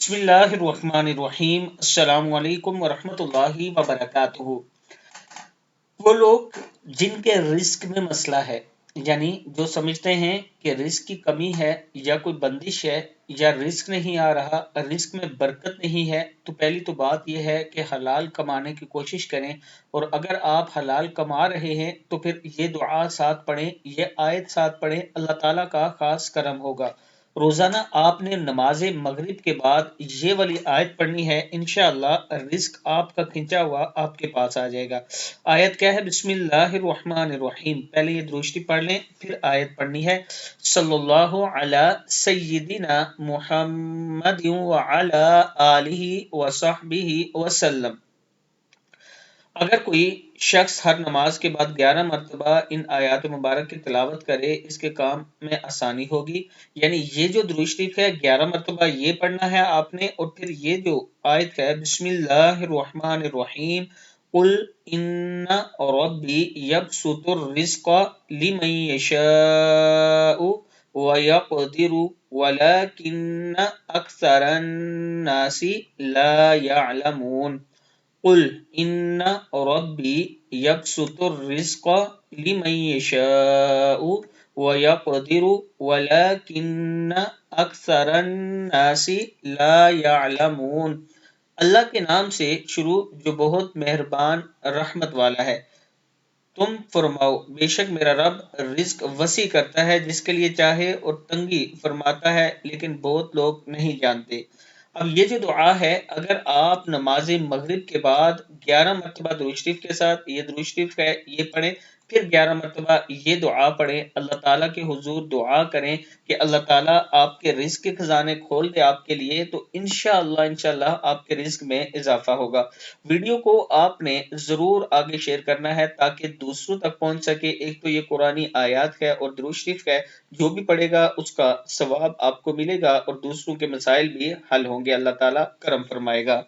बिस्मिल्लाहिर्रहमानिर्रहीम। अस्सलाम वालेकुम वरहमतुल्लाहि वबरकातुहू। वो लोग जिनके रिस्क में मसला है, यानी जो समझते हैं कि रिस्क की कमी है या कोई बंदिश है या रिस्क नहीं आ रहा, रिस्क में बरकत नहीं है, तो पहली तो बात यह है कि हलाल कमाने की कोशिश करें। और अगर आप हलाल कमा रहे हैं तो फिर ये दुआ साथ पढ़ें, ये आयत साथ पढ़ें, अल्लाह ताला का खास करम होगा। रोजाना आपने नमाज मगरिब के बाद ये वाली आयत पढ़नी है, इंशाअल्लाह रिस्क आपका खिंचा हुआ आपके पास आ जाएगा। आयत क्या है? बिस्मिल्लाहिर्रहमानिर्रहीम। पहले ये दुरूद शरीफ पढ़ लें, फिर आयत पढ़नी है। सल्लल्लाहु अला सय्यिदिना मुहम्मद व अला आलिहि व सहबिहि वसल्लम। अगर कोई शख्स हर नमाज के बाद 11 मरतबा इन आयात मुबारक की तिलावत करे, इसके काम में आसानी होगी। यानी ये जो दुरूद शरीफ है 11 मरतबा ये पढ़ना है आपने, और फिर ये जो आयत है बिस्मिल्लाहिर्रहमानिर्रहीम कुल इन्ना रब्बी यबसुतुर रिज़्क़ लिमन यशाउ व यक़दिरु वलाकिन्न अक्सरन नासी ला यअलमून। कुल इन्ना रब्बी यबसुतुर रिज़्क़ लिमन यशाउ व यक़दिरु वलाकिन्न अक्सरन नासी ला यअलमून। अल्लाह के नाम से शुरू जो बहुत मेहरबान रहमत वाला है। तुम फरमाओ, बेशक मेरा रब रिज्क वसी करता है जिसके लिए चाहे, और तंगी फरमाता है लेकिन बहुत लोग नहीं जानते। अब ये जो दुआ है, अगर आप नमाज मगरिब के बाद 11 मरतबा दुरूद शरीफ के साथ ये दुरूद शरीफ है ये पढ़ें, फिर 11 मरतबा ये दुआ पढ़ें, अल्लाह ताला के हुजूर दुआ करें कि अल्लाह ताला आपके रिज्क के खजाने खोल दे आपके लिए, तो इंशाअल्लाह आपके रिज्क में इजाफा होगा। वीडियो को आपने जरूर आगे शेयर करना है ताकि दूसरों तक पहुंच सके। एक तो ये कुरानी आयात है और दुरूद शरीफ है, जो भी पढ़ेगा उसका सवाब आपको मिलेगा और दूसरों के मसाइल भी हल होंगे, अल्लाह ताला करम फरमाएगा।